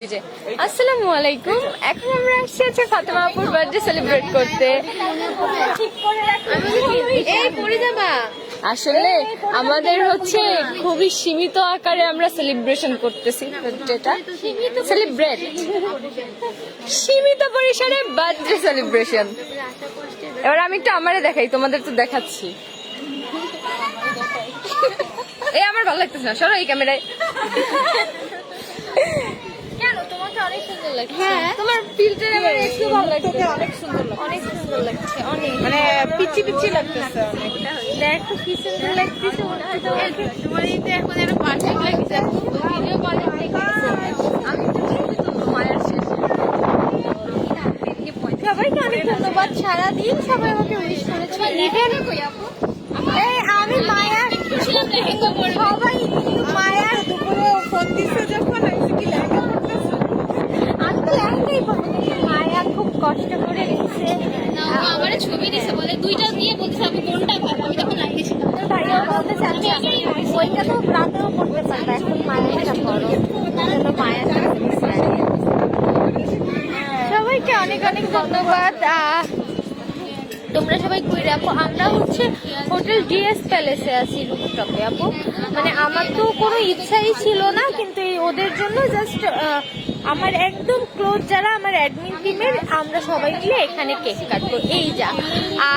আসসালামু আলাইকুম। এখন আমরা আসছি হচ্ছে ফাতেমা আপুর বার্থডে সেলিব্রেট করতে। আসলে আমাদের হচ্ছে খুবই সীমিত আকারে আমরা সেলিব্রেশন করতেছি বার্থডেটা। সেলিব্রেট সীমিত পরিসরে বার্থডে সেলিব্রেশন। এবার আমি একটু আমারে দেখাই, তোমাদের তো দেখাচ্ছি। এই আমার ভালো লাগতেছে না, সরো এই ক্যামেরায়। অনেক সুন্দর লাগছে। হ্যাঁ, তোমার ফিল্টার আমার একটু ভালো লাগছে। অনেক সুন্দর লাগছে, অনেক সুন্দর লাগছে, অনেক মানে পিচি পিচি লাগতেছে অনেক। দেখো কি সুন্দর লাগতেছে। তোমার এই তো এখন যেন পারফেক্ট লাগছে। ভিডিও কলে দেখেছি আমি তো জীবিত মায়ের শেষে। সবাইকে অনেক ধন্যবাদ। সারাদিন সবাই আমাকে উইশ করেছে। ইভেন এই আমি মায়া ছিলাম লেহেঙ্গা পরে। সবাই মায়া দুপুরে ফোন দিছে যখন আমি কি লেহেঙ্গা পরতেছি। আমি তো লেহেঙ্গাই পরতে। মায়া খুব কষ্ট করে নিচ্ছে। আমার ছবি দিছে, বলে দুইটা দিয়ে বলতেছে আমি কোনটা ভালো। আমি তখন লাইনে ছিলাম। ভাইয়া বলতে চাচ্ছি ওইটা তো রাতেও পড়তে পারবে, এখন মায়াটা করো। মায়াটা সবাইকে অনেক অনেক ধন্যবাদ। তোমরা সবাই ঘুরে আপু। আমরা হচ্ছে হোটেল ডিএস প্যালেসে আছি, রুফটপে আপু। মানে আমার তো কোনো ইচ্ছাই ছিল না, কিন্তু এই ওদের জন্য জাস্ট আমার একদম ক্লোজ যারা আমার অ্যাডমিন টিমের, আমরা সবাই মিলে এখানে কেক কাটবো, এই যা।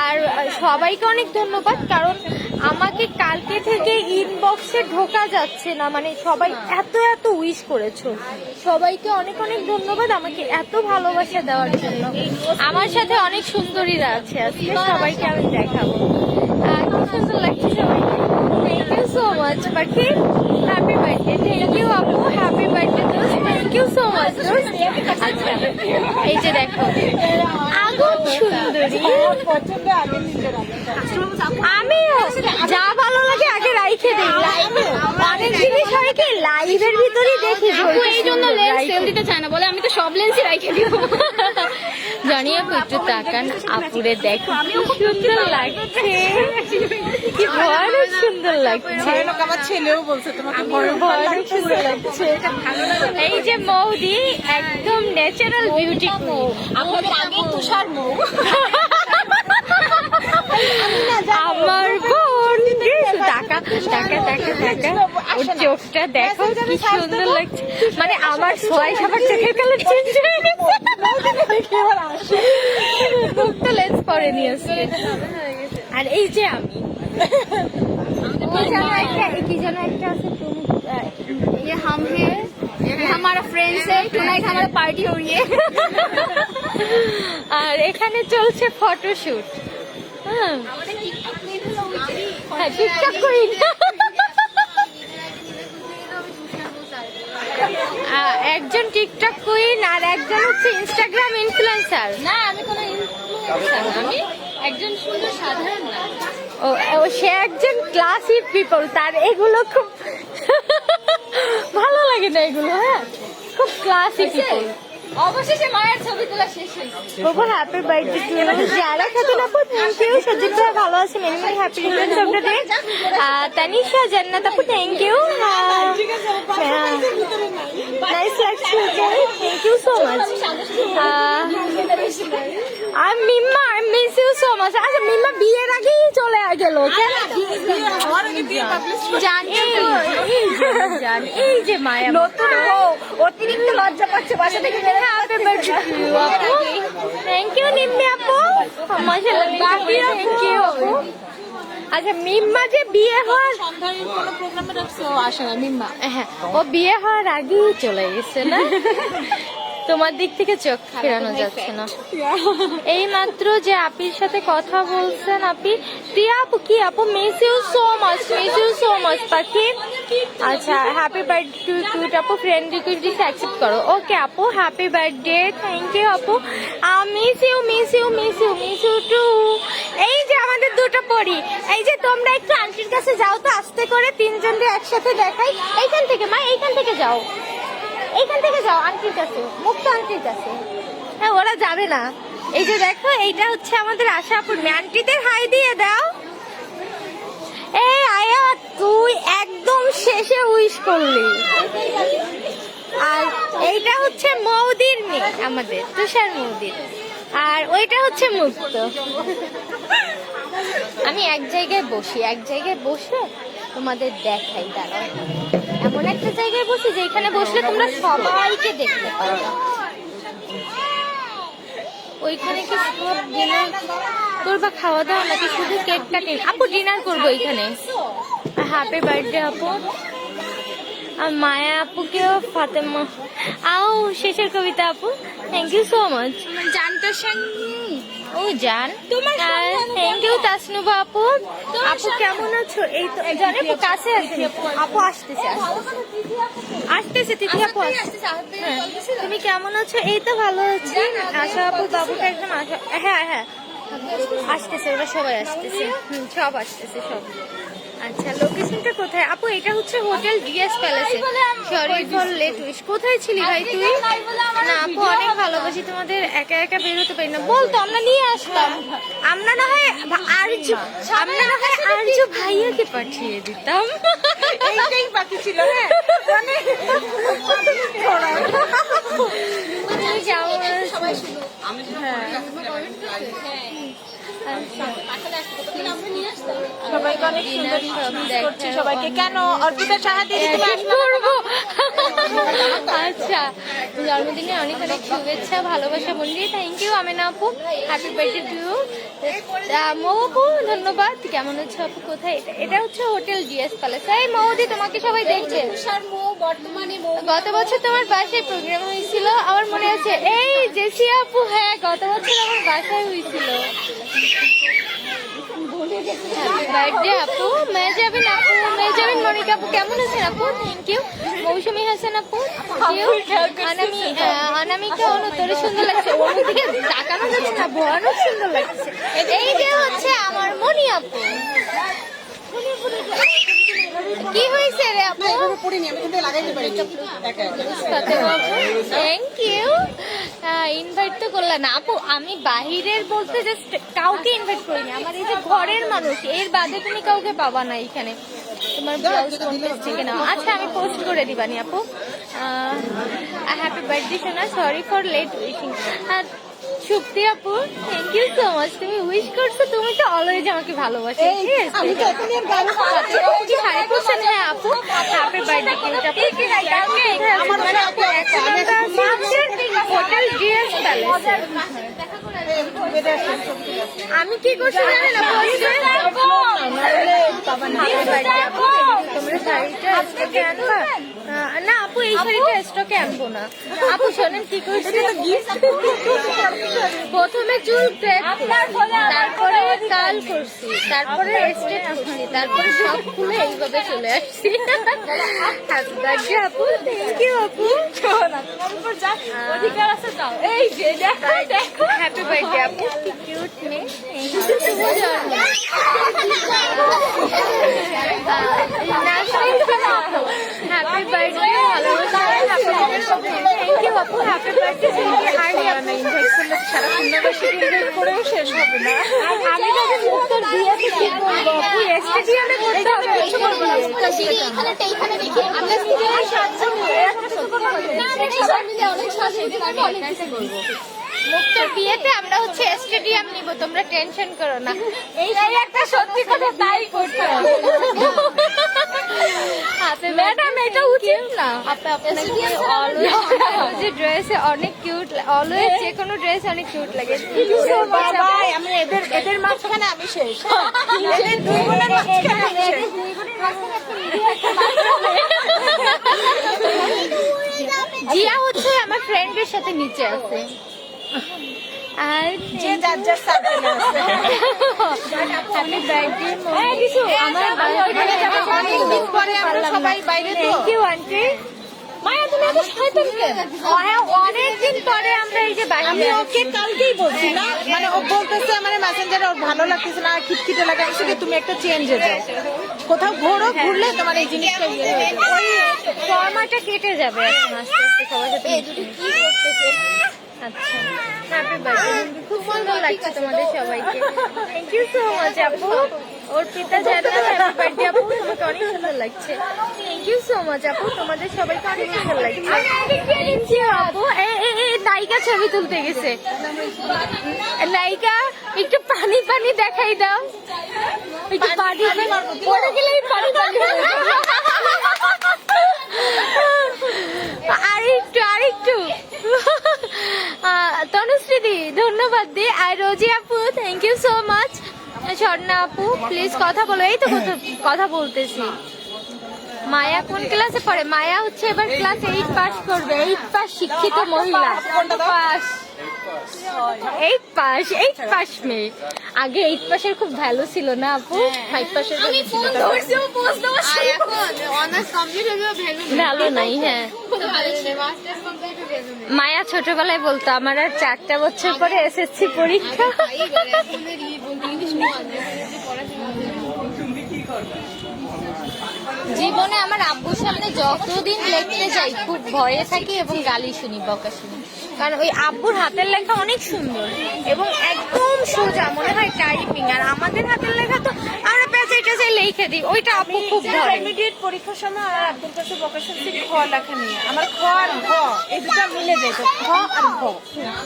আর সবাইকে অনেক ধন্যবাদ, কারণ আমাকে কালকে থেকে ইনবক্সে ঢোকা যাচ্ছে না। মানে সবাই এত এত উইশ করেছো, সবাইকে অনেক অনেক ধন্যবাদ আমাকে এত ভালোবাসা দেওয়ার জন্য। আমার সাথে অনেক সুন্দরীরা আছে আজকে, সবাইকে আমি দেখাবো। কি সুন্দর লাগছে সবাইকে। থ্যাংক ইউ সো মাচ পাখি। Happy birthday. থ্যাংক ইউ আপু, হ্যাপি বার্থডে দোস্ত। থ্যাংক ইউ সো মাচ দোস্ত। আচ্ছা এই যে দেখো আগুন সুন্দরী। আমিও যা ভালো লাগে আগে রাইখে দিই। অনেক জিনিস হয় কি লাইভের ভিতরেই দেখি, এই জন্য লেন্স সেল দিতে চায় না, বলে আমি তো সব লেন্সই রাইখে দিব। জানি আপু একটু তাকান, আপুরে দেখো কি সুন্দর লাগছে, কি বড় সুন্দর লাগছে। আমার ছেলেও বলছে তোমাকে বড় বড় সুন্দর লাগছে। এই যে মৌদি একদম ন্যাচারাল বিউটি কুইন। আমাদের আগে তুষার মৌ। আমার বোন টাকা টাকা টাকা টাকা, ওর চোখটা দেখো কি সুন্দর লাগছে। মানে আমার সোয়াই সবার চোখের কালার চেঞ্জ হয়ে গেছে। মুখটা লেন্স পরে নিয়েছে। আর এই যে আমি কি যেন একটা আছে, তুমি ये हम हैं, ये हमारा फ्रेंड्स है, टुनाइट हमारा पार्टी हो रही है। আর এখানে চলছে ফটোশুট। হ্যাঁ টিকটক করি না। একজন টিকটক কুইন আর একজন হচ্ছে ইনস্টাগ্রাম ইনফ্লুয়েন্সার। না আমি কোনো ইনফ্লুয়েন্সার না, আমি একজন সুন্দর সাধারণ না। ও সে একজন ক্লাসি পিপল, তার এগুলো খুব ভালো লাগে না এগুলো। হ্যাঁ খুব ক্লাসি পিপল। অবশেষে মায়ের ছবি তোলা শেষ হয়েছে। ওপর হ্যাপি বার্থডে টু ইউ। যারা খাতুন আপু থ্যাংক ইউ। সজিত ভাই ভালো আছে, many many happy returns of the day. Tanisha Jannat আপু থ্যাংক ইউ। নাইস লাগছে, থ্যাংক ইউ সো মাচ। আর Mimma I miss you so much. আচ্ছা মিম্মা বিয়ের আগেই চলে গেল কেন? জান এই যে মায়া নতুন বউ অতিরিক্ত লজ্জা পাচ্ছে বাসা থেকে বের হয়ে। হ্যাপি বার্থডে টু ইউ আপু। থ্যাংক ইউ নিম্মি আপু, মাশাআল্লাহ থ্যাংক ইউ আপু। আচ্ছা মিম্মা যে বিয়ে হওয়ার সন্ধ্যায় কোনো প্রোগ্রামে রাখছে ও আসে না মিম্মা। হ্যাঁ ও বিয়ে হওয়ার আগেই চলে গেছে না? তোমার দিক থেকে চোখ ফেরানো যাচ্ছে না। এই মাত্র যে আপির সাথে কথা বলছেন আপি, প্রিয়া আপু কি আপু miss you so much, miss you so much পাখি। আচ্ছা হ্যাপি বার্থডে টু কুইট আপু, ফ্রেন্ড রিকোয়েস্ট দিতে অ্যাকসেপ্ট করো। ওকে আপু হ্যাপি বার্থডে, থ্যাংক ইউ আপু। Miss you miss you miss you miss you too. এই যে আমাদের দুটো পরি, এই যে তোমরা একটু আন্টির কাছে যাও তো আস্তে করে, তিনজনকে একসাথে দেখাই। এইখান থেকে মা, এইখান থেকে যাও, এইখান থেকে যাও আন্টির কাছে, মুক্ত আন্টির কাছে। হ্যাঁ ওরা যাবে না। এই যে দেখো এইটা হচ্ছে আমাদের আশা আপুর মেয়ে। আন্টিদের হাই দিয়ে দাও। এই আয়া তুই একদম শেষে উইশ করলি। আর এইটা হচ্ছে মৌদির মেয়ে আমাদের, তুষার মৌদির। আর ওইটা হচ্ছে মুক্ত। আমি এক জায়গায় বসে তোমাদের দেখাই, দাঁড়াও। এমন একটা জায়গায় বসি যেখানে বসলে তোমরা সবাইকে দেখতে পারবে। ওইখানে কি সব ডিনার করবা, খাওয়া দাওয়া নাকি শুধু কেক কাটিং? আপু ডিনার করবো এখানে। হ্যাপি বার্থডে আপু। আর মায়া আপুকেও, ফাতেমা আও শেষের কবিতা আপু, থ্যাংক ইউ সো মাচ। জানতো ও জান, থ্যাংক ইউ তাসনুবা আপু। আপু কেমন আছো? এই তো জানে আপু কাছে আছে, আপু আসতেছে তিথি আপু আসতেছে। হ্যাঁ, তুমি কেমন আছো? এই তো ভালো আছি। আশা আপু বাবুটা একদম আশা, হ্যাঁ আসতেছে, ওরা সবাই আসতেছে, সব আসতেছে সব। আচ্ছা, লোকেশনটা কোথায় আপু? এটা হচ্ছে হোটেল ডিএস প্যালেসে। Sorry for late wish. কোথায় ছিলি ভাই তুই? না আপু, অনেক ভালোবাসি তোমাদের, একা একা বেরোতে পারি না। বলতো আমরা নিয়ে আসতাম, আমরা না হয় আরজু ভাইয়াকে পাঠিয়ে দিতাম। এইটাই বাকি ছিল। হ্যাঁ মানে তুমি কেমন আছো? সবাই শুধু সবাইকে অনেক সুন্দর করছি সবাইকে। কেন অর্পিতা সাহা দিদি তুমি আসবে? করবো। আচ্ছা, জন্মদিনে অনেক অনেক শুভেচ্ছা, ভালোবাসা বন্ধু। থ্যাংক ইউ আমেনা আপু, হ্যাপি বার্থডে টু ইউ। মৌ আপু ধন্যবাদ। কেমন আছো আপু? কোথায় এটা? এটা হচ্ছে হোটেল ডিএস প্যালেস। এই মৌদি, তোমাকে সবাই দেখছে। তুষার মৌ বর্তমানে গত বছর তোমার বাসায় প্রোগ্রাম হয়েছিল, আমার মনে আছে। এই জেসি আপু, হ্যাঁ গত বছর আমার বাসায় হয়েছিল। বার্থডে আপু, মেজাবিন আপু, মেজাবিন মনিকা আপু কেমন আছেন আপু? Thank you. মৌসুমী হাসান আপু, অনামিকা অনু, তোর সুন্দর লাগছে। ওর দিকে তাকানো যাচ্ছে না, ভয়ানক সুন্দর লাগছে। এই যে হচ্ছে আমার মনি আপু। কি হয়েছে রে আপু? Thank you. ইনভাইট তো করলাম না আপু, আমি বাহিরের বলতে জাস্ট কাউকে ইনভাইট করিনি। আমার এই যে ঘরের মানুষ, এর বাদে তুমি কাউকে পাবা না এখানে। তোমার ব্লাউজ কন্টেস্ট থেকে নাও। আচ্ছা, আমি পোস্ট করে দিবানি আপু। হ্যাপি বার্থডে সোনা, sorry for late wishing. Supti আপু, থ্যাংক ইউ সো মাচ। তুমি উইশ করছো, তুমি তো অলওয়েজ আমাকে ভালোবাসো। আমি তো এখনই আর গান কি শাড়ি পরছেন? হ্যাঁ আপু, হ্যাপি বার্থডে কিউট আপু। Hotel DS palace. আমি কি করছি জানেন আপু? তোমরা শাড়িটা স্টকে আনবা না আপু? এই শাড়িটা স্টকে আনবো না আপু। শোনেন কি করছি, প্রথমে চুল ক্রেপ, তারপরে কাল করছি, তারপরে স্ট্রেট করছি, তারপরে সব খুলে এইভাবে চলে আসছি। হ্যাপি বার্থডে আপু, থ্যাংক ইউ আপু। অধিকার আছে যাও। এই যে দেখো দেখো, হ্যাপি বার্থডে আপু, কি কিউট মেয়ে। হ্যাপি বার্থডে, ভালোবাসা। থ্যাংক ইউ আপু, হ্যাপি বার্থডে। সারা পূর্ণবাসী করেও শেষ হবে না। আমি যদি মুক্তর বিয়েতে কি বলবো আপু? স্টেডিয়ামে করতে হবে। এইখানে দেখি আমরা মুক্তর বিয়েতে আমরা হচ্ছে স্টেডিয়াম নিব, তোমরা টেনশন করো না। এইটাই একটা সত্যি কথা, তাই করতে হবে। ম্যাডাম, এটা উচিত না। যে ড্রেসে অনেক কিউট, অলওয়েজ যে কোনো ড্রেস অনেক কিউট লাগে। বাবাই, আমি এদের মাঝখানে আমি শেষ। এদের দুই বোনের মাঝখানে আমি শেষ। জিয়া হচ্ছে আমার ফ্রেন্ডের সাথে নিচে আছে। আর যে যার যার সার্কেলে আছে। হ্যাপি বার্থডে আমার অনেকদিন পরে আমরা সবাই বাইরে। Thank you aunty. মায়া, তুমি এত শয়তান কেন? অনেকদিন পরে আমরা এই যে আমি বাইরে ওকে কালকেই বলছি না, মানে ও বলতেছে আমার মেসেঞ্জারে ওর ভালো লাগতেছে না, খিটখিটে লাগে। আমি শুধু তুমি একটা চেঞ্জে যাও, কোথাও ঘোরো, ঘুরলে তোমার এই জিনিসটা ইয়ে হয়ে যাবে। ওই ফর্মাটা কেটে যাবে এখন আস্তে আস্তে সবার সাথে। কি করতেছে? আচ্ছা, হ্যাপি বার্থডে। খুব সুন্দর লাগছে তোমাদের সবাইকে। থ্যাংক ইউ সো মাচ আপু। অর্পিতা জানা হ্যাপি বার্থডে আপু, তোমাকে অনেক সুন্দর লাগছে। থ্যাংক ইউ সো মাচ আপু, তোমাদের সবাইকে অনেক সুন্দর লাগছে। থ্যাংক ইউ আপু। নায়িকা ছবি তুলতে গেছে, নায়িকা একটু পানি পানি দেখাই দাও, একটু পানি পড়ে গেলেই পানি পানি আরেকটু তনুশ্রী ধন্যবাদ দি, আর রোজি আপু thank you so much. Swarna আপু প্লিজ কথা বলো, এই তো কথা বলতেছি। মায়া কোন ক্লাসে পড়ে? মায়া হচ্ছে এবার ক্লাস 8 পাস করবে। 8 পাস শিক্ষিত মহিলা, 8 পাস মেয়ে। আগে 8 পাসের খুব ভ্যালু ছিল না আপু, 5 পাসের ভ্যালু নাই। হ্যাঁ, মায়া ছোটবেলায় বলতো আমার আর 4টা বছর পরে এসএসসি পরীক্ষা। জীবনে আমার আব্বুর সামনে যতদিন লিখতে যাই খুব ভয়ে থাকি এবং গালি শুনি, বকা শুনি, কারণ ওই আব্বুর হাতের লেখা অনেক সুন্দর এবং একদম সোজা, মনে হয় টাইপিং। আর আমাদের হাতের লেখা তো আমরা পেঁচাই টেঁচাই লিখে দিই, ওইটা আব্বু খুব ধরে। ইন্টারমিডিয়েট পরীক্ষার সময় আর আব্বুর কাছে বকা শুনছি খ লেখা নিয়ে, আমার খ আর ঘ এই দুটো মিলে যেত, খ আর ঘ।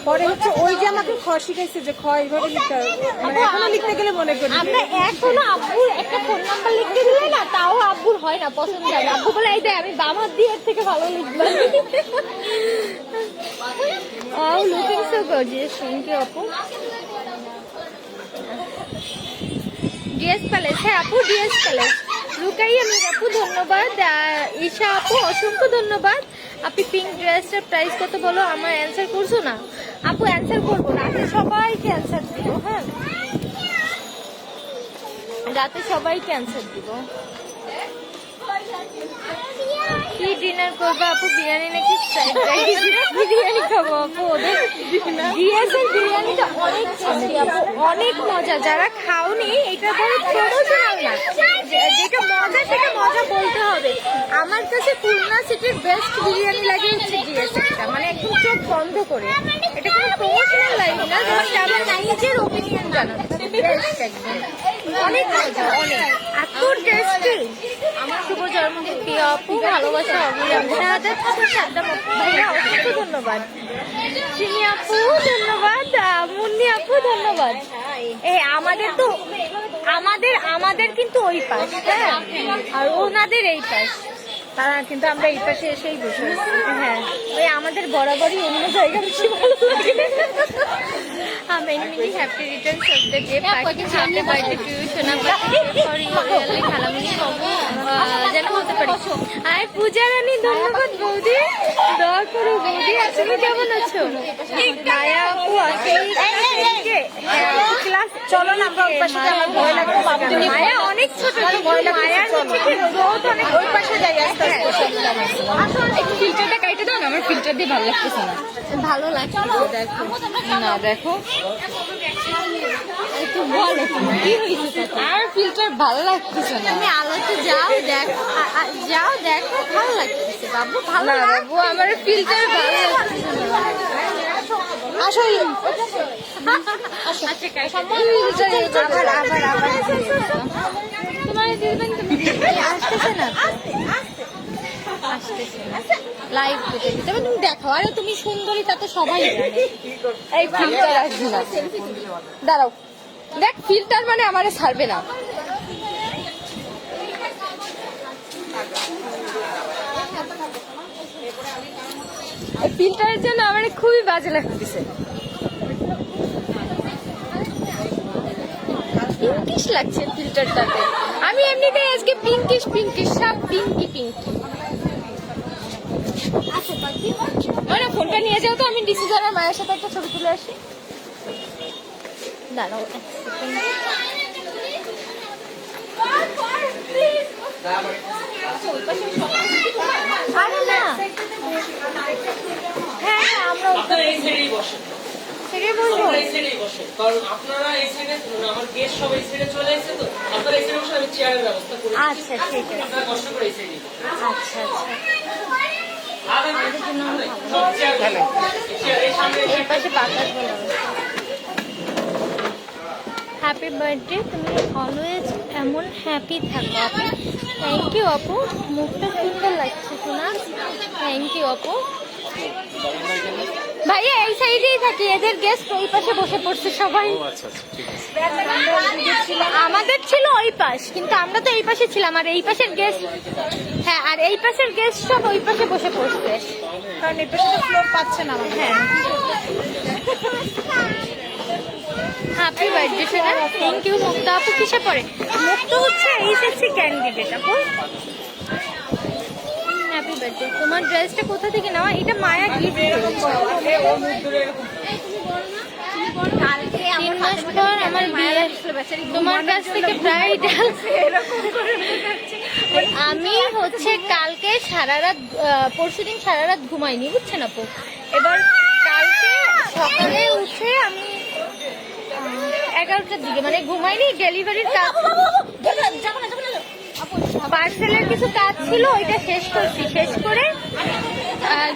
পরে হচ্ছে ওই যে আমাকে খ শিখাইছে যে খ এইভাবে লিখতে হবে, মানে এখনো লিখতে গেলে মনে করি আমরা এখনো আব্বুর একটা ফোন নাম্বার লিখতে দিলে না, তাও আব্বুর হয় না, পছন্দ হয় না। আব্বু বলে এই দে আমি বাম হাত দিয়ে এর থেকে ভালো লিখবো। Oh, looking so gorgeous. Thank you, আপু। ডিএস প্যালেস, হ্যাঁ আপু ডিএস প্যালেস। রুকাইয়া মির আপু ধন্যবাদ। ঈশা আপু অসংখ্য ধন্যবাদ। আপনি পিঙ্ক ড্রেসটার প্রাইস কত বলো? আমার অ্যান্সার করছো না আপু, অ্যান্সার করবো রাতে, সবাইকে অ্যান্সার দিব। হ্যাঁ, রাতে সবাইকে অ্যান্সার দিব। কি ডিনার করবো আপু? বিরিয়ানি নাকি ফ্রাইড রাইস? বিরিয়ানি খাবো আপু। ওদের ডিএসএল বিরিয়ানিটা অনেক টেস্টি আপু, অনেক মজা। যারা খাওনি, এটা ধরো প্রমোশনাল না, যেটা মজা সেটা মজা বলতে হবে। আমার কাছে খুলনা সিটির বেস্ট বিরিয়ানি লাগে হচ্ছে ডিএসএলটা, মানে একদম চোখ বন্ধ করে। এটা কোনো প্রমোশনাল লাইন না, যেটা আমার নিজের ওপিনিয়ন জানাচ্ছে। বেস্ট একদম, অনেক মজা, অনেক এত টেস্টি। আমার শুভ জন্মদিন প্রিয় আপু, ভালোবাসা অবিরাম। ভাইয়া অসংখ্য ধন্যবাদ। চিনি আপু ধন্যবাদ। মুন্নি আপু ধন্যবাদ। আমাদের কিন্তু ওই পাশ, হ্যাঁ, আর ওনাদের এই পাশ। তারা কিন্তু আমরা এই পাশে এসেই বসে আছি। হ্যাঁ, ওই আমাদের বরাবরই অন্য জায়গা বেশি ভালো লাগে। Many many happy returns of the day. Happy birthday to you, Shona. For you really খালামণি কবু যেন হতে পারি। আর পূজা রানী ধন্যবাদ বৌদি, দোয়া করো বৌদি। তুমি কেমন আছো? মায়া আপু ক্লাস, চলো না আমরা ওই পাশে, আমার ভয় লাগবে। মায়া অনেক ছোট, মায়ার হচ্ছে কি গ্রোথ অনেক। ওই পাশে যাই আস্তে আস্তে। একটু ফিল্টারটা কাইটে দাও না, আমার ফিল্টার দিয়ে ভালো লাগতেছে না। ভালো লাগছে দেখো না দেখো, একটু বলো তুমি কি হয়েছে? আর ফিল্টার ভালো লাগতেছে না। তুমি আলোতে যাও দেখো, যাও দেখো, ভালো লাগতেছে বাবু, ভালো না বাবু, আমার ফিল্টার ভালো লাগতেছে না। আসো তোমার দিবেন আসতেছে না, আসতেছে না লাইভ দিতে দিতে। তুমি দেখো, আরে তুমি সুন্দরী তা তো সবাই জানে। এই ফিল্টার আসবে না, দাঁড়াও দেখ, ফিল্টার মানে আমারে ছাড়বে না। এই ফিল্টারের জন্য আমার খুবই বাজে লাগতেছে। পিঙ্কিশ লাগছে ফিল্টারটাতে। আমি এমনিতেই আজকে পিঙ্কিশ সব পিঙ্কি। মানে ফোনটা নিয়ে যাও তো, আমি ডিসিজার আর মায়ের সাথে একটা ছবি তুলে আসি। দাঁড়াও এক সেকেন্ড। আরে না, হ্যাঁ আমরা এই সাইডেই বসেন, সেটাই বলবো। এই সাইডেই বসেন, কারণ আপনারা এই সাইডে, আমার গেস্ট সব এই সাইডে চলে এসেছে, তো আপনারা এই সাইডে বসে, আমি চেয়ারের ব্যবস্থা করে আচ্ছা ঠিক আছে, আপনারা কষ্ট করে এই সাইডে আচ্ছা সব চেয়ার এই সামনে এই পাশে বাতাস বলো। হ্যাপি বার্থডে, তুমি অলওয়েজ এমন হ্যাপি থাকো আপু। থ্যাংক ইউ আপু, মুখটা সুন্দর লাগছে শোনা। থ্যাংক ইউ আপু। ভাইয়া এই সাইডেই থাকি, এদের গেস্ট ওই পাশে বসে পড়ছে সবাই। আমাদের ছিল ওই পাশ, কিন্তু আমরা তো এই পাশে ছিলাম, আর এই পাশের গেস্ট, হ্যাঁ, আর এই পাশের গেস্ট সব ওই পাশে বসে পড়ছে, কারণ এই পাশে ফ্লোর পাচ্ছে না আমাদের। হ্যাঁ। হ্যাপি বার্থডে সোনা, থ্যাংক ইউ। মুক্তা আপু কিসে পড়ে? মুক্তা হচ্ছে এইচএসসি ক্যান্ডিডেট আপু। Happy birthday. তোমার ড্রেসটা কোথা থেকে নেওয়া? এটা মায়া গিফট করেছে। 3 মাস পর আমার বিয়ে, তোমার কাছ থেকে ব্রাইডাল। আমি হচ্ছে কালকে সারা রাত, পরশুদিন সারা রাত ঘুমাইনি, বুঝছেন আপু। এবার কালকে সকালে উঠে আমি 11টার দিকে, মানে ঘুমাইনি, ডেলিভারির কাজ, পার্সেলের কিছু কাজ ছিল, ওইটা শেষ করছি। শেষ করে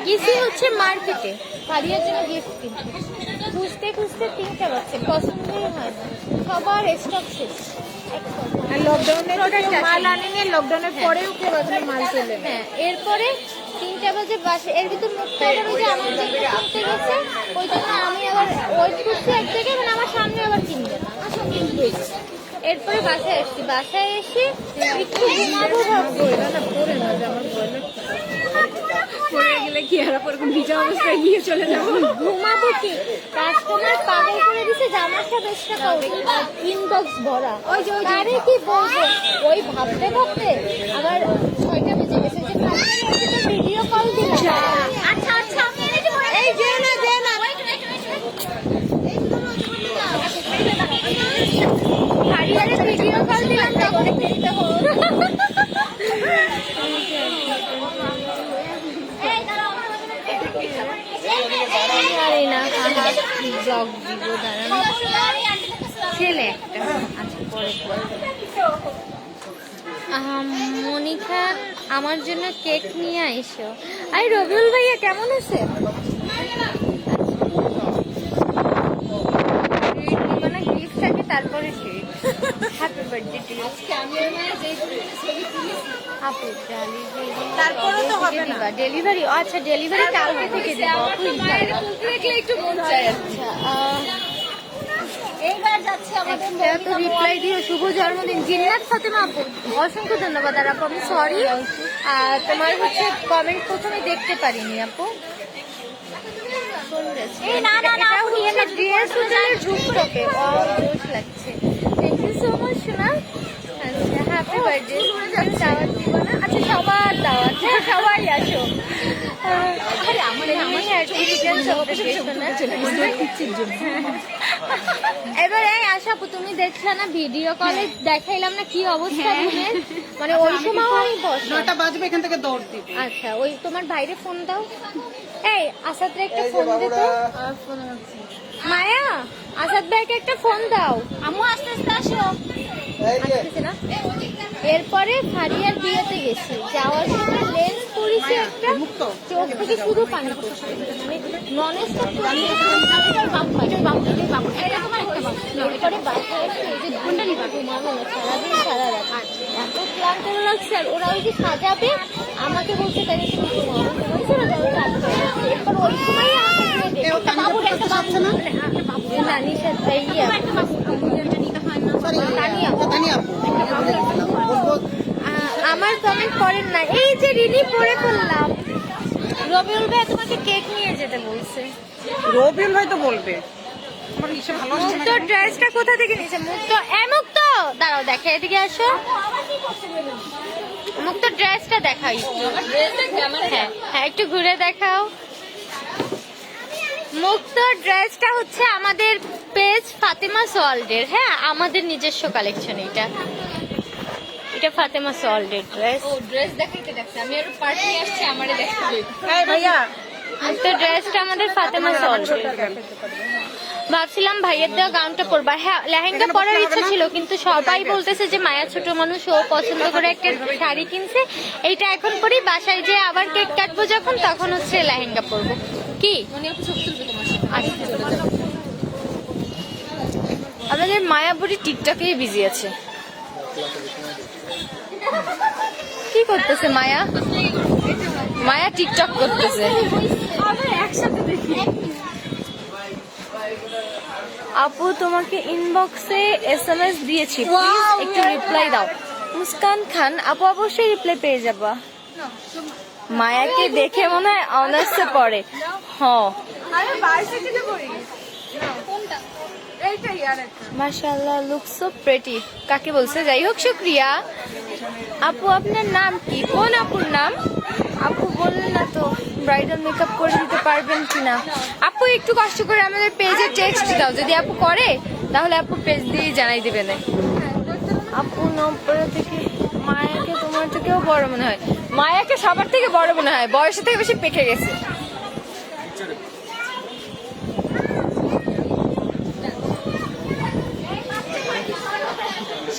গেছি হচ্ছে মার্কেটে পারিয়ার জন্য গিফট কিনতে। খুঁজতে খুঁজতে 3টা বাজছে, পছন্দই হয় না, সবার স্টক শেষ। লকডাউনে মাল আনেনি, লকডাউনের পরেও কেউ এখনো মাল চলে না। হ্যাঁ, এরপরে 3টা বাজে বাসে, এর ভিতর মুক্তা আবার ওই যে আমার জন্য কিনতে গেছে, ওই জন্য আমি আবার ওয়েট করছি এক জায়গায়, মানে আমার সামনে আবার কিনবে না। এরপরে বাসায় আসছি, বাসায় এসে একটু ঘুমাবো ভাববো, না পরে না যে আমার ভয় লাগছে, পরে গেলে কি আর এরকম ভিজা অবস্থায় গিয়ে চলে যাবো। ঘুমাবো কি, কাস্টমার পাগল করে দিছে, জামার সাথে টাকা ইনবক্স ভরা, ওই যে আরে কি বলবো, ওই ভাবতে ভাবতে আবার 6টা বেজে গেছে, যে ভিডিও কল দিলাম। আচ্ছা আচ্ছা, এই যে না যে না, হারিয়ারে ভিডিও কল দিলাম, তখন খেতে হলো। জানি না ব্লগ দিব, দাঁড়ানো ছেলে একটা। আচ্ছা পরে মনিকা আমার জন্য কেক নিয়ে আইসো। আই রবিউল ভাইয়া কেমন আছে? মানে গিফট থাকে তারপরে ট্রিট। হ্যাপি বার্থডে টু আপু। তারপরে তো হবে না ডেলিভারি, আচ্ছা ডেলিভারি কালকে থেকে দিব আপু, ইনশাআল্লাহ। একটু মন চায়। আচ্ছা, একটা তো রিপ্লাই দিও, শুভ জন্মদিন জিন্নাত ফাতেমা আপু, অসংখ্য ধন্যবাদ। আর আপু আমি সরি, তোমার হচ্ছে কমেন্ট প্রথমে দেখতে পারিনি আপু। ড্রেস হোটেলের রুফটপে, জোশ লাগছে। থ্যাংক ইউ সো মাচ সোনা। Happy birthday. দাওয়াত দিব না? আচ্ছা সবার দাওয়াত, হ্যাঁ সবাই আসো। এবার এই আশা আপু, তুমি দেখলে না ভিডিও কলে দেখাইলাম না কি অবস্থা রুমের, মানে ওই সময় আমি বসে। 9টা বাজবে, এখান থেকে দৌড় দিবে। আচ্ছা ওই তোমার বাইরে ফোন দাও। এই আসাদরে একটা ফোন দে তো। মায়া, আসাদ ভাইকে একটা ফোন দাও। আম্মু আস্তে আস্তে আসো। আসতেছে না। এরপরে ফারিয়ার বিয়েতে গেছি, যাওয়ার সময় লেন্স পরিছে একটা, চোখ থেকে শুধু পানি পড়ছে, মানে নন স্টপ বাসায় এসে এই যে ঘুমটা নিবা ঘুমাবো না সারাদিন সারা রাত, এত ক্লান্ত লাগছে। আর ওরা ওই যে সাজাবে, আমাকে বলছে তাই তুমি ঘুমাবো, এরপর ওই সময় আমার কমেন্ট করেন না। এই যে রিনি পরে ফেললাম। রবিউল ভাই তোমাকে কেক নিয়ে যেতে বলছে। রবিউল ভাই তো বলবে। আমার ইসে ভালো আসছে না। মুক্ত ড্রেসটা কোথা থেকে নিয়েছে? মুক্ত মুক্ত দাঁড়াও, দেখা এদিকে আসো। মুক্ত ড্রেসটা দেখাই, হ্যাঁ হ্যাঁ একটু ঘুরে দেখাও। মুক্ত ড্রেসটা হচ্ছে আমাদের পেজ ফাতেমা ওয়ার্ল্ডের, হ্যাঁ আমাদের নিজস্ব কালেকশন। এটা ফাতেমা ওয়ার্ল্ডের ড্রেস। ও ড্রেস দেখাইতে দেখছে, আমি আর পার্টি আসছে আমারে দেখতে। এই ভাইয়া, মুক্ত ড্রেসটা আমাদের ফাতেমা ওয়ার্ল্ডের। ভাবছিলাম ভাইয়ের দেওয়া গাউনটা পরবা, হ্যাঁ লেহেঙ্গা পরার ইচ্ছা ছিল, কিন্তু সবাই বলতেছে যে মায়া ছোট মানুষ, ও পছন্দ করে একটা শাড়ি কিনছে, এইটা এখন পরি, বাসায় যে আবার কেক কাটবো যখন, তখন হচ্ছে লেহেঙ্গা পরবো। কি মানে আপু ছবি তুলবে তোমার সাথে? আচ্ছা আমাদের মায়াপুরি টিকটকেই বিজি আছে। কি করতেছে মায়া? মায়া টিকটক করতেছে। একসাথে দেখি। আপু তোমাকে ইনবক্সে SMS দিয়েছি, প্লিজ একটু রিপ্লাই দাও। মুস্কান খান আপু অবশ্যই রিপ্লাই পেয়ে যাবা। মায়াকে দেখে মনে হয় অনার্সে পড়ে। হ্যাঁ আরে ভার্সিটিতে পড়ি। কোনটা? এইটাই আর একটা। মাশাআল্লাহ লুক সো প্রেটি। কাকে বলছে? যাই হোক শুক্রিয়া। আপু আপনার নাম কি? কোন আপুর নাম? আপু বললেন না তো ব্রাইডাল মেকআপ করে দিতে পারবেন কিনা। আপু একটু কষ্ট করে আমাদের পেজে টেক্সট দাও, যদি আপু করে তাহলে আপু পেজ দিয়ে জানাই দিবে না। আপু নবপাড়া থেকে মায়াকে তোমার থেকেও বড় মনে হয়। মায়াকে সবার থেকে বড় মনে হয়, বয়সের থেকে বেশি পেকে গেছে।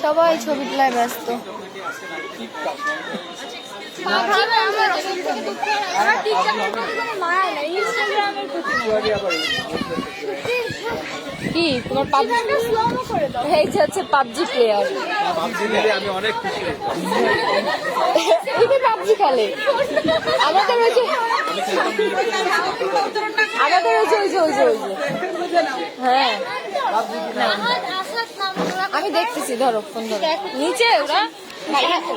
সবাই ছবি তোলায় ব্যস্ত। কি তোমার পাবজি? এই যে হচ্ছে পাবজি প্লেয়ার। আমি অনেক খুশি এই যে পাবজি খেলে। আমাদের ওই যে হ্যাঁ আমি দেখতেছি, ধরো ফোন ধরো নিচে ওরা।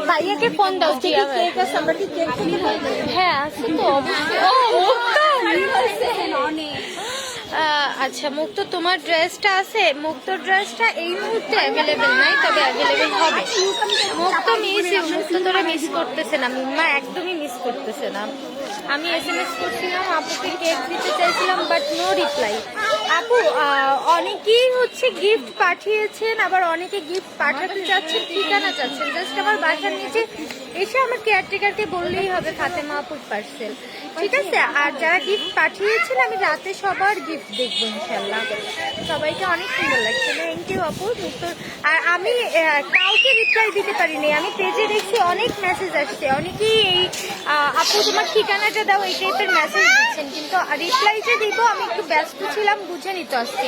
ভাইয়াকে ফোন দাও। ঠিক আছে হ্যাঁ আছে তো অবশ্যই। ও আচ্ছা মুক্ত তোমার ড্রেসটা আছে? মুক্ত ড্রেসটা এই মুহূর্তে অ্যাভেলেবেল নাই, তবে অ্যাভেলেবেল হবে। মুক্ত মুক্ত তোরা মিস করতেছে না, মিম্মা একদমই মিস করতেছে না। আমি SMS করছিলাম, আপুকে কেক দিতে চাইছিলাম, বাট নো রিপ্লাই। আপু অনেকেই হচ্ছে গিফট পাঠিয়েছেন, আবার অনেকে গিফট পাঠাতে চাচ্ছেন, ঠিকানা চাচ্ছেন। জাস্ট আমার বাসার নিচে এসে আমার কেয়ারটেকারকে বললেই হবে ফাতেমা আপুর পার্সেল, ঠিক আছে? আর যারা গিফট পাঠিয়েছেন আমি রাতে সবার গিফট দেখবো ইনশাল্লাহ। সবাইকে অনেক সুন্দর লাগছে, থ্যাংক ইউ আপু। আর আমি কাউকে রিপ্লাই দিতে পারিনি, আমি পেজে দেখছি অনেক মেসেজ আসছে, অনেকেই এই আপু তোমার ঠিকানাটা দাও এই টাইপের মেসেজ দিচ্ছেন, কিন্তু রিপ্লাই যে দিব আমি একটু ব্যস্ত ছিলাম, বুঝে নিত আজকে,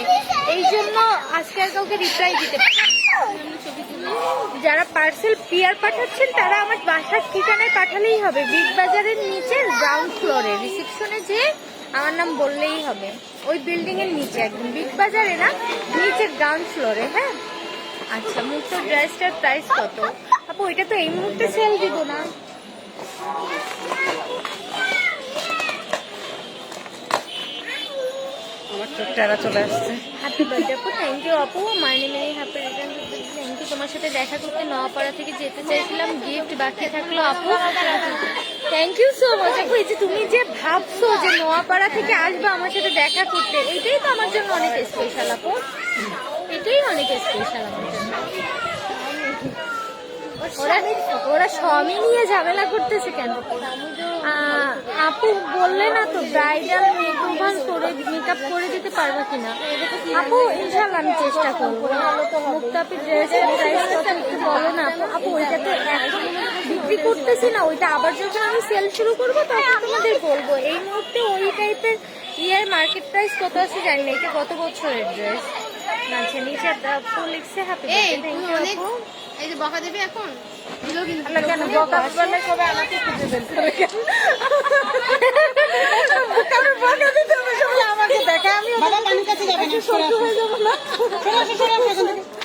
এই জন্য আজকে আর কাউকে রিপ্লাই দিতে পারি। যারা পার্সেল পিয়ার পাঠাচ্ছেন তারা আমার বাসার ঠিকানায় পাঠালেই হবে, বিগ বাজারের নিচে গ্রাউন্ড ফ্লোরে রিসেপশনে যে আমার নাম বললেই হবে, ওই বিল্ডিং এর নিচে, একদম বিগ বাজারে না, নিচে গ্রাউন্ড ফ্লোরে। হ্যাঁ আচ্ছা মুক্ত ড্রেসটার প্রাইস কত? আপু এটা তো এই মুহূর্তে সেল দিব না। আমার চোখটা চলে আসছে। হ্যাপি বার্থডে আপু, থ্যাংক ইউ আপু। My name is happy return, thank you. তোমার সাথে দেখা করতে নোয়াপাড়া থেকে যেতে চাইছিলাম, গিফট বাকি থাকলো আপু, থ্যাংক ইউ সো মাচ আপু। এই যে তুমি যে ভাবছো যে নোয়াপাড়া থেকে আসবে আমার সাথে দেখা করতে, এটাই তো আমার জন্য অনেক স্পেশাল আপু, এটাই অনেক স্পেশাল আমার জন্য। ওরা স্বামী নিয়ে ঝামেলা করতেছে কেন? আপু বললে না তো ব্রাইডাল মেকআপ করে দিতে পারবো কিনা? আপু ইনশাল্লাহ আমি চেষ্টা করবো। মুক্তাপির ড্রেসের প্রাইস কত একটু বলো না আপু। আপু ওইটা তো এখন বিক্রি করতেছি না, ওইটা আবার যখন আমি সেল শুরু করবো তখন তোমাদের বলবো। এই মুহূর্তে ওই টাইপের মার্কেট প্রাইস কত আছে জানি না। এটা কত বছরের ড্রেস? আচ্ছা নিচে আপু লিখছে হ্যাপি বার্থডে, থ্যাংক ইউ আপু। এই যে বকা দেবে এখন কেন বকা বলে কবে আমাকে খুঁজে বের করে কেন? কারণ বকা দিতে হবে সবাই আমাকে দেখে, আমি বাবা পানির কাছে যাবে না, সহ্য হয়ে যাবে না।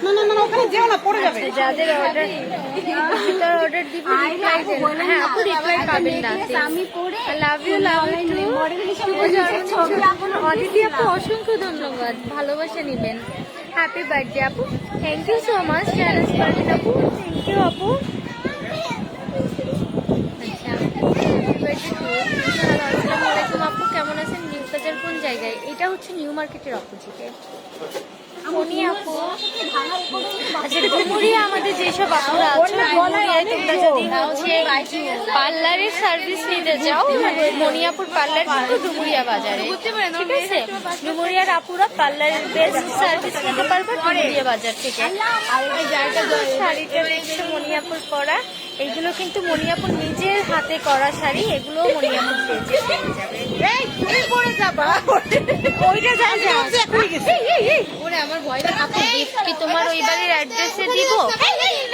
না না না ওখানে যেও না, পড়ে যাবে। যাদের অর্ডার দিব রিপ্লাই দেন। হ্যাঁ আপু রিপ্লাই পাবেন না। আমি পড়ে লাভ ইউ মডেল হিসেবে অদিতি আপু অসংখ্য ধন্যবাদ, ভালোবাসা নেবেন। হ্যাপি বার্থডে আপু, thank you so much challenge পারবেন আপু, থ্যাংক ইউ আপু। আচ্ছা আসসালামু আলাইকুম আপু, কেমন আছেন? নিউ বাজার কোন জায়গায়? এটা হচ্ছে নিউ মার্কেটের অপোজিটে। মনি আপু আচ্ছা ডুমুরিয়া আমাদের যেসব আপুরা আছে ডুমুরিয়ায় তোমরা যদি হচ্ছে পার্লারের সার্ভিস নিতে চাও, মনিয়াপুর পার্লার কিন্তু ডুমুরিয়া বাজারে, ঠিক আছে? ডুমুরিয়ার আপুরা পার্লারের বেস্ট সার্ভিস নিতে পারবে ডুমুরিয়া বাজার থেকে। আর এই জায়গা শাড়িটা দেখছে মনিয়াপুর পরা, এগুলো কিন্তু মনিয়াপুর নিজের হাতে করা শাড়ি, এগুলো মনিয়াপুর পেজে পেয়ে যাবে। এই তুমি পড়ে যাবা ওইটা যাই যা এখনই গেছে ওরে আমার ভয়টা আপু কি তোমার ওই বাড়ির অ্যাড্রেসে দিব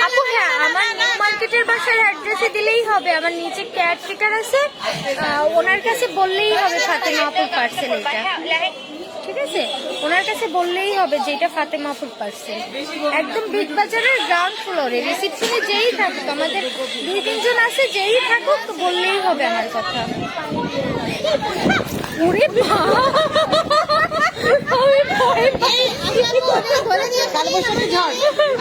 আপু? হ্যাঁ, আমার নিউ মার্কেটের বাসার অ্যাড্রেসে দিলেই হবে। আমার নিচে কেয়ারটেকার আছে, ওনার কাছে বললেই হবে ফাতেমা আপুর পার্সেল এটা, ঠিক আছে? ওনার কাছে বললেই হবে যে এটা ফাতেমা আপুর পার্সেল। একদম বিগ বাজারের গ্রাউন্ড ফ্লোরে রিসিপশনে যেই থাকুক, আমাদের 2-3 জন আছে, যেই থাকুক বললেই হবে আমার কথা। ওরে বাবা, আমি ভয় পাই। কালবৈশাখী ঝড়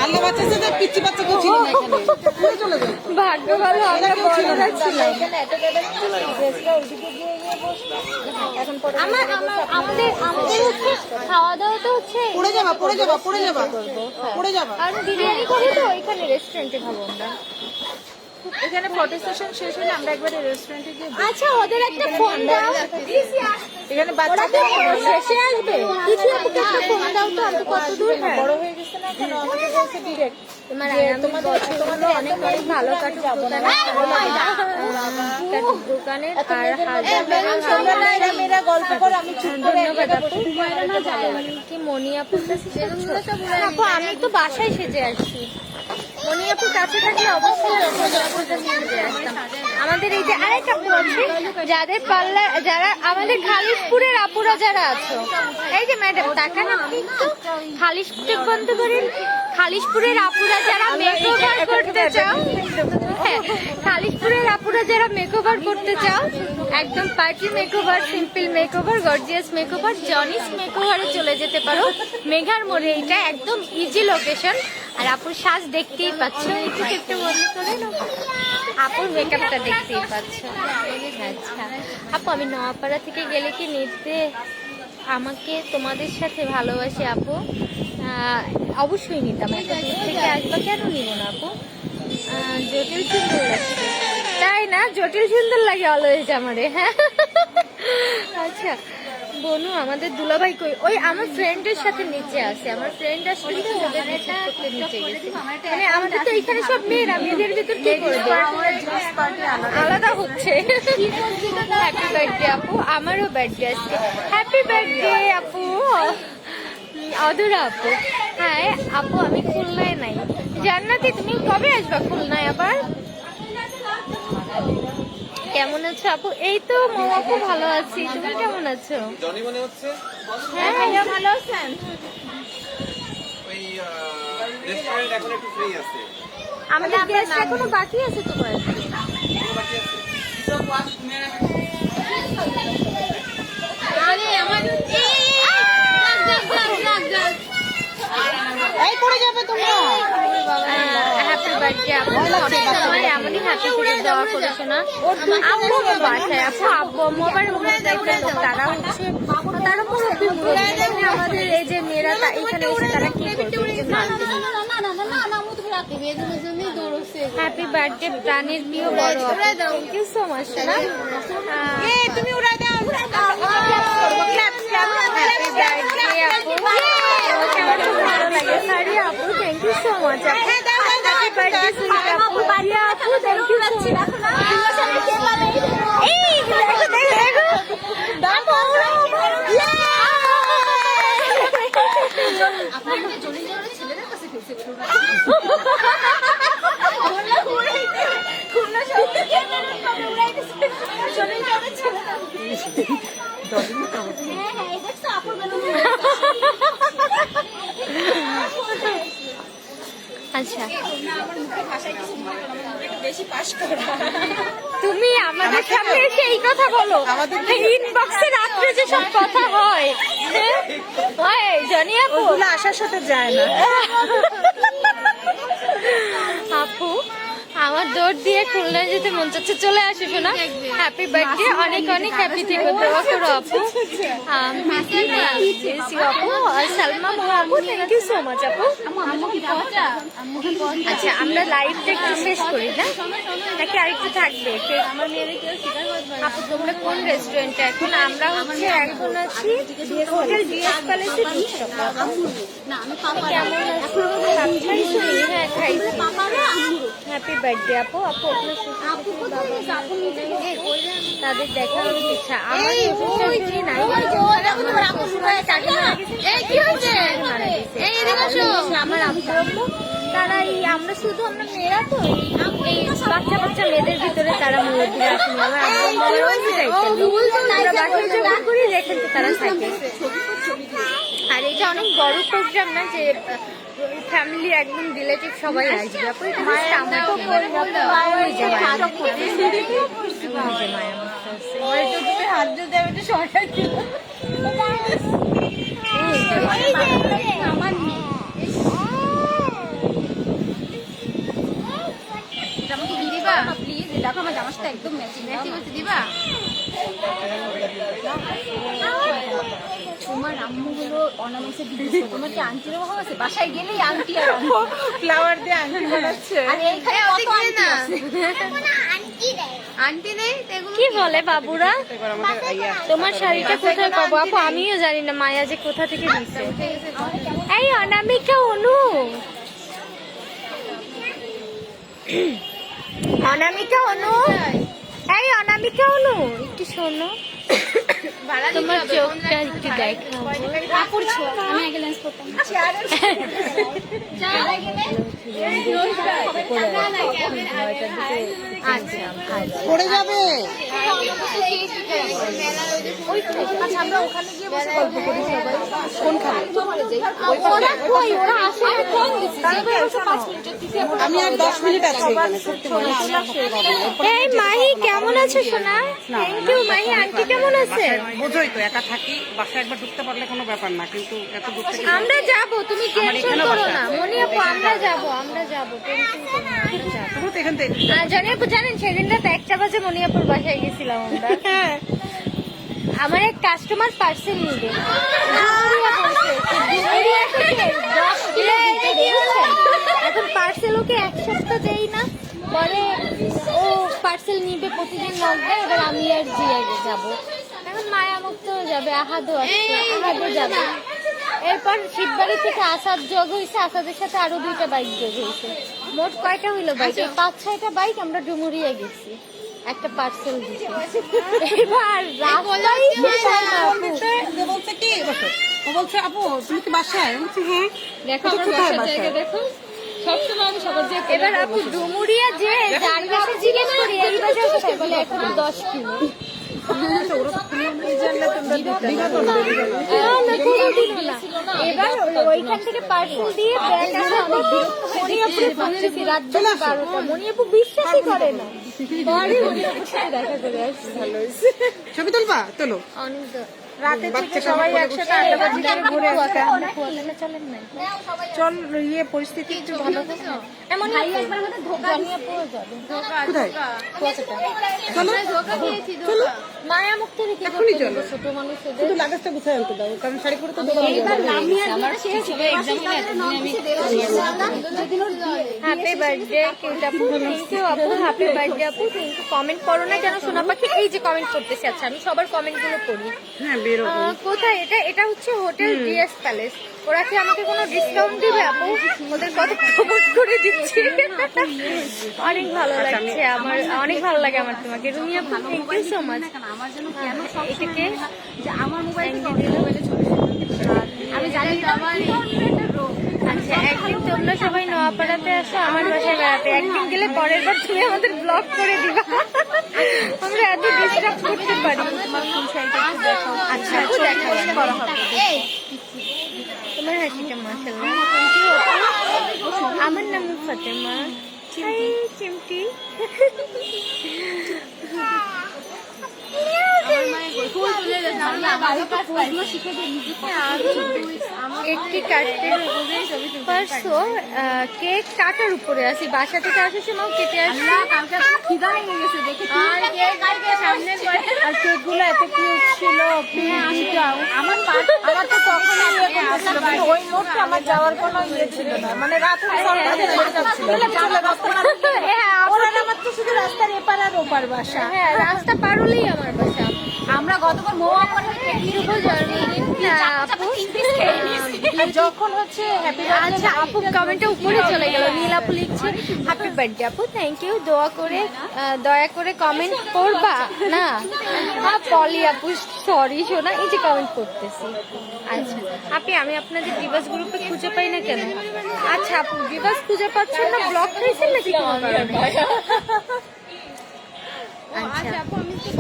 আল্লাহ বাঁচাচ্ছে যে পিচ্চি বাচ্চা কেউ ছিল না এখানে পুরো চলে যায় ভাগ্য ভালো আমরা বড়রা ছিলাম। আমাদের হচ্ছে খাওয়া দাওয়া তো হচ্ছে পড়ে যাবা পড়ে যাবা পড়ে যাবা পড়ে যাবা কারণ বিরিয়ানি করি তো এখানে রেস্টুরেন্টে খাবো আমরা। এখানে ফটো সেশন শেষ হলে আমরা একবারে রেস্টুরেন্টে গিয়ে আচ্ছা, ওদের একটা ফোন দাও। এখানে ওরা বাচ্চাদের তো শেষে আসবে, কিছু আপুকে একটা ফোন দাও তো, আমি কত দূর। হ্যাঁ, বড় হয়ে গেছে না কেন আমাকে বলছে ডিরেক্ট তোমাদের অনেক অনেক ভালো কাটুক দোকানে আর হাজার মেয়েরা গল্প করে আমি চুপ করে ধন্যবাদ আপু। কি মনি আপুর কাছে আপু? আমি তো বাসায় সেজে আসছি। মনি আপুর কাছে থাকলে অবশ্যই সেজে আসতাম। আমাদের এই যে আরেক আপু আছে যাদের পার্লার, যারা আমাদের খালিশপুরের আপুরা যারা আছো, এই যে ম্যাডাম তাকান আপনি একটু, খালিশপুর বন্ধ করেন। খালিশপুরের আপুরা যারা মেকওভার করতে চাও, হ্যাঁ, খালিশপুরের আপুরা যারা মেকওভার করতে চাও, একদম party makeover, simple makeover, gorgeous makeover, জনিস মেকওভারে চলে যেতে পারো। মেঘার মোড়ে এটা একদম ইজি লোকেশন। আর আপুর সাজ দেখতেই পাচ্ছ, একটু বন্ধ করে নাও, আপুর মেকআপটা দেখতেই পাচ্ছ। আচ্ছা আপু, আমি নোয়াপাড়া থেকে গেলে কি নিতে আমাকে তোমাদের সাথে ভালোবাসি আপু? অবশ্যই নিতাম। এত দূর থেকে আসবা, কেন নিব না আপু? জটিল সুন্দর লাগছে, তাই না? জটিল সুন্দর লাগে অলওয়েজ আমারে। হ্যাঁ, আচ্ছা বনু, আমাদের দুলাভাই কই? ওই আমার ফ্রেন্ডের সাথে নিচে আছে। আমার ফ্রেন্ড আসলে তো ওদের রিসিভ করতে নিচে গেছে। মানে আমাদের তো এখানে সব মেয়েরা, মেয়েদের ভিতর কি করবে? আলাদা হচ্ছে। হ্যাপি বার্থডে আপু, আমারও বার্থডে আজকে। হ্যাপি বার্থডে আপু, অধুরা আপু। হ্যাঁ আপু, আমি খুলনায় নাই। জান্নাতি, তুমি কবে আসবা খুলনায় আবার? কেমন আছো আপু? এই তো আপু, ভালো আছি। তুমি কেমন আছো? জনি মনে হচ্ছে হ্যাঁ ভাইয়া, ভালো আছেন? ওই রেস্টুরেন্ট এখন একটু ফ্রি আছে। আমাদের গেস্ট এখনো বাকি আছে তো কয়েকটা। বাকি আছে। আরে আমার এই পড়ে যাবে তোমরা হ্যাপি বার্থডে আপু। সবসময় এমনই হ্যাপি থেকে দোয়া করেছো না? আব্বু আমার বাসায়, আপু আব্বু আম্মু আবার তারা হচ্ছে, তারা মুরব্বী মুরব্বী। আমাদের এই যে মেয়েরা এখানে এসে তারা কি করবে? হ্যাপি বার্থডে প্রাণের প্রিয় বড়। Thank you so much. তুমি উড়াই দাও হ্যাপি বার্থডে আপু, আমার খুব ভালো লাগে। সরি আপু, thank you so much. Happy birthday sweet আপু, প্রিয়া আপু, থ্যাংক ইউ সো মাচ। এই দেখো দেখো দেখো, আচ্ছা তুমি আমাদের সামনে এসে এই কথা বলো? ইনবক্সে রাত্রে যে সব কথা হয়, হয় জনি আপু, ওগুলো আসার সাথে যায় না। আপু আমার দৌড় দিয়ে খুলনায় যেতে মন চাচ্ছে, চলে আসো শোনা। হ্যাপি বার্থডে, অনেক অনেক হ্যাপি থেকে দোয়া করো আপু। আপু আর সালমা আপু, থ্যাংক ইউ সো মাচ আপু। আচ্ছা আমরা লাইভটা একটু শেষ করি না, নাকি আরেকটু থাকবে? আপু তোমরা কোন রেস্টুরেন্টে এখন? আমরা হচ্ছে এখন আছি হোটেল ডিএস প্যালেসে। কেমন আছো? হ্যাঁ খাইছি। Happy birthday. বার্থডে আপু আপনার তাদের দেখা অনেক ইচ্ছা। আমার শ্বশুর শাশুড়ি নাই, আমার আব্বু আম্মু তারা এই আমরা শুধু আমরা মেয়েরা তো এই বাচ্চা বাচ্চা মেয়েদের ভিতরে তারা মুরব্বীরা আসেনি। আমার আমরা বাসায় জমা করি যেখান থেকে তারা থাকে। আর এটা অনেক বড় প্রোগ্রাম না যে ফ্যামিলি একদম রিলেটিভ সবাই আসবে আপু। এটা হাত দিয়ে দেবে এটা সরকার দিল। আমাকে দিয়ে দিবা প্লিজ? দেখো আমার জামার সাথে একদম ম্যাচিং ম্যাচিং দিবা। তোমার আম্মু হলো অনামেসে দিচ্ছে, তোমার কি আন্টির অভাব আছে? বাসায় গেলেই আন্টি আর ফ্লাওয়ার দিয়ে আংটি বানাচ্ছে। আর এইখানে কত আন্টি আছে? আন্টি নেই কি বলে বাবুরা? তোমার শাড়িটা কোথায় পাবো আপু? আমিও জানি না মায়া যে কোথা থেকে দিচ্ছে। এই অনামিকা অনু, অনামিকা অনু, এই অনামিকা অনু একটু শোনো, তোমার চোখটা একটু দেখাবো। কাপড় ছোঁয়া আমি আগে লেন্স করতাম। পড়ে যাবে। আচ্ছা আমরা ওখানে গিয়ে বসে গল্প করি সবাই। কোনখানে? ওরা কই? ওরা আসে আমি ফোন দিছি। তারপরে বসে 5 মিনিটের দিকে আমি আর 10 মিনিট আছি এখানে। সত্যি মনে হয়। এই মাহি কেমন আছো সোনা? Thank you Mahi. আন্টি কেমন আছে? বোঝোই তো একা থাকি, বাসায় একবার ঢুকতে পারলে কোনো ব্যাপার না, কিন্তু এত দূর থেকে আমরা যাব, তুমি টেনশন করো না মনি আপু, আমরা যাব টেনশন করো না, আমরা যাব। তুমি তো এখান থেকে জানি আপু, জানেন সেদিন রাত 1টা বাজে মনিয়াপুর বাসায় গেছিলাম আমরা। আমার এক কাস্টমার পার্সেল নিবে, এখন পার্সেল ওকে 1 সপ্তাহ দেই না, পরে ও পার্সেল নিবে প্রতিদিন নক দেয়। এবার আমি আর জিয়া যাবো, এখন মায়া মুক্ত যাবে, আহাদও আসছে, আহাদও যাবে। এরপর শিববাড়ি থেকে আসাদ যোগ হয়েছে, আসাদের সাথে আরো 2টা বাইক যোগ হয়েছে। মোট কয়টা হইলো বাইক? 5-6টা বাইক আমরা ডুমুরিয়া গেছি, একটা পার্সেল দিচ্ছি। এবার রাস্তায় বলছে কি বসো, ও বলছে আপু তুমি কি বাসায়? আমি বলছি হ্যাঁ। দেখো আমার বাসার জায়গা দেখো, সবসময় আমি সবার জায়গা। এবার আপু ডুমুরিয়া যে যার কাছে জিজ্ঞেস করি এই বাজে কোথায়, বলে এখনো 10 কিলো। এবার ওইখান থেকে পার্সেল দিয়ে ব্যাগ আসার পর মনিয়াপুরে পৌঁছেছি রাত 12টা। মনিয়াপু বিশ্বাসই করে না, পরে মনিয়াপুর সাথে দেখা করে আসছি। ছবি তুলবা? তোলো। অনেক রাতে থেকে সবাই একসাথে আড্ডা বাজি করে ঘুরে আসতে। চলেন না চল ইয়ে পরিস্থিতি একটু ভালো। এমন মনিয়াপু যাবে কোথায়? চলো মায়া মুক্ত রেখে এখনই চলো। ছোট মানুষদের শুধু লাগেজটা গুছাই আনতে দাও, কারণ শাড়ি পরে তো দেবো। হ্যাপি বার্থডে কিউট আপু, থ্যাংক ইউ আপু, হ্যাপি বার্থডে আপু, থ্যাংক ইউ। কমেন্ট করো না কেন সোনা পাখি? এই যে কমেন্ট করতেছি। আচ্ছা আমি সবার কমেন্ট গুলো পড়ি। হ্যাঁ বেরো। কোথায় এটা? এটা হচ্ছে হোটেল ডিএস প্যালেস। ওরা কি আমাকে কোনো ডিসকাউন্ট দিবে আপু? ওদের কত প্রমোট করে দিচ্ছি। অনেক ভালো লাগছে আমার, অনেক ভালো লাগে আমার তোমাকে রুমি আপু, থ্যাংক ইউ সো মাচ। আমার জন্য কেন সব এটাকে যে আমার মোবাইল থেকে মোবাইলে ছবি আমি জানি তো আমার আচ্ছা একদিন তোমরা সবাই নোয়াপাড়াতে আসো আমার বাসায় বেড়াতে। একদিন গেলে পরের বার তুমি আমাদের ব্লগ করে দিবা, আমরা এত ডিস্টার্ব করতে পারি। আচ্ছা আপু দেখা করা হবে। তোমার হাসিটা মাশাআল্লাহ, থ্যাংক ইউ আপু। আমার নাম ফাতেমা। হাই চিমটি। একটি কাটতে পারছো? কেক কাটার উপরে আছি, বাসা থেকে আসার সময় কেটে আসছি। আর কেক গুলো এত কিউট ছিল। আমার তো তখন ওই মুহূর্তে আমার যাওয়ার কোনো ইয়ে ছিল না, মানে রাত ওরা আমার তো শুধু রাস্তার এপার আর ওপার বাসা। হ্যাঁ রাস্তা পার হলেই আমার বাসা। আমরা গতবার মোয়া করে শুভ জন্মদিন আপু, যখন হচ্ছে হ্যাপি আচ্ছা আপু কমেন্টটা উপরে চলে গেল। নীল আপু লিখছে হ্যাপি বার্থডে আপু, থ্যাংক ইউ। দয়া করে কমেন্ট করবা না। পলি আপু সরি শোনা, এই যে কমেন্ট করতেছি। আচ্ছা আপনি, আমি আপনাদের ডিভাইস গ্রুপে খুঁজে পাই না কেন? আচ্ছা আপু ডিভাইস খুঁজে পাচ্ছেন না, ব্লক খাইছেন নাকি কোনো কারণে? আচ্ছা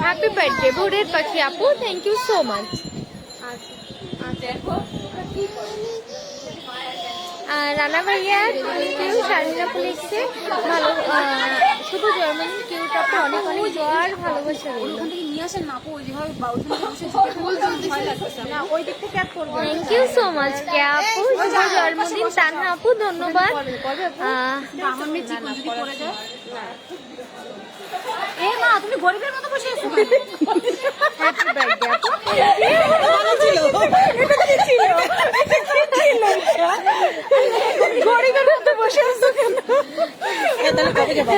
হ্যাপি বার্থডে ভোরের পাখি আপু, thank you so much. Rana ভাইয়া কেউ শারমিনা আপু লিখছে ভালো, শুভ জন্মদিন কিউট আপু, অনেক অনেক জোয়ার ভালোবাসা রইল। থ্যাংক ইউ সো মাচ কে আপু, শুভ জন্মদিন তানহা আপু, ধন্যবাদ। তুমি গরিবের মতো বসে আছো হ্যাপি বার্থডে আপু। গরিবের মতো বসে আছো কেন? তাহলে কবে যাবো?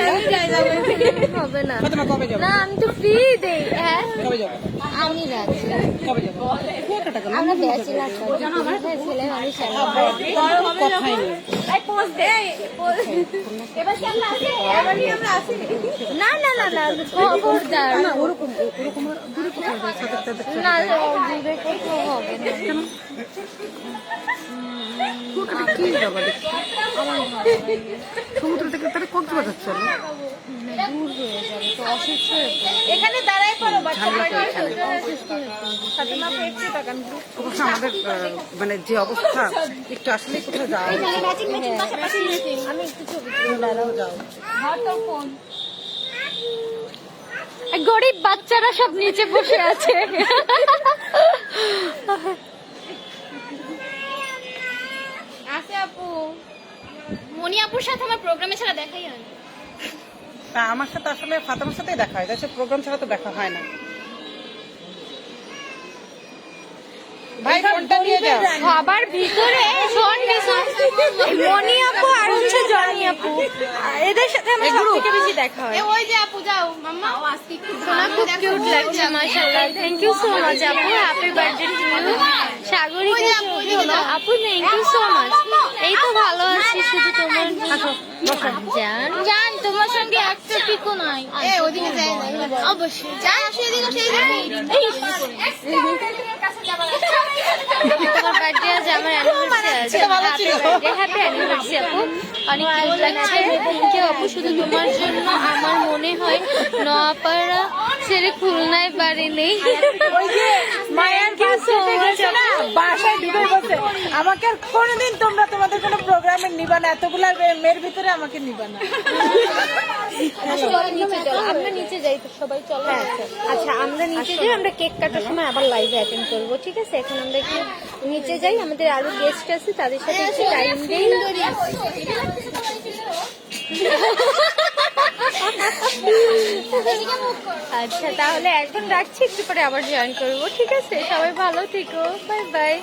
হবে না ফাতেমা কবে যাবে? না, আমি তো ফ্রি দেই। হ্যাঁ কবে যাবে? আমি রাজি। কবে যাবে? কুয়াটা টাকা না আমরা ব্যাচেলার ছেলে মানুষ কথাই নেই। না না না না খবরদার না ওরকম ওরকম আর দূরে কোথাও যায় সাথে সাথে না, দূরে কোথাও হবে না। কি যাবে সমুদ্র থেকে তাহলে কক্সবাজার চলো। দূর হয়ে যাবে তো, অসুস্থ হয়ে পড়বে। এখানে দাঁড়াই পড়ো বাচ্চা অবশ্য আমাদের মানে যে অবস্থা একটু আসলে কোথাও যাওয়া উচিত। আমি একটু ছবি তুলে দাঁড়াও যাও। গরিব বাচ্চারা সব নিচে বসে আছে। আছে আপু, মনি আপুর সাথে আমার প্রোগ্রামে ছাড়া দেখাই হয় না। তা আমার সাথে আসলে ফাতেমার সাথেই দেখা হয়, তাই প্রোগ্রাম ছাড়া তো দেখা হয় না। ভাই ফোনটা নিয়ে যাও। সবার ভিতরে মনি আপু আর হচ্ছে জনি আপু, এদের সাথে আমার সবথেকে বেশি দেখা হয়। ওই যে আপু যাও মাম্মা, আজকে সোনা খুব কিউট লাগছে মাশাআল্লাহ, থ্যাংক ইউ সো মাচ আপু, happy birthday to you. Sagarika আপু থ্যাংক ইউ সো মাচ। এই তো ভালো আছি, শুধু তোমার জান জান তোমার সঙ্গে একটা পিকও নাই। ওদিকে যাই না অবশ্যই জান, আসো এদিকে, সেই তোমার বার্থডে আছে, আমার অ্যানিভার্সারি আছে। হ্যাপি অ্যানিভার্সারি আপু, অনেক কিউট লাগছে। থ্যাংক ইউ আপু, শুধু তোমার জন্য আমার মনে হয় নোয়াপাড়া ছেড়ে খুলনায় বাড়ি নেই। মায়ের বাসায় ঢুকে গেছে। আমাকে আর কোনোদিন তোমরা তোমাদের কোনো প্রোগ্রামে নিবা না, এতগুলা মেয়ের ভিতরে আমাকে নিবা না। নিচে চলো, আমরা নিচে যাই তো সবাই চলো। আচ্ছা আমরা নিচে যাই, আমরা কেক কাটার সময় আবার লাইভে অ্যাটেন্ড করবো, ঠিক আছে? এখন আমরা একটু নিচে যাই, আমাদের আরো গেস্ট আছে, তাদের সাথে একটু টাইম দিই। আচ্ছা তাহলে এখন রাখছি, একটু পরে আবার জয়েন করবো, ঠিক আছে? সবাই ভালো থেকো, বাই বাই।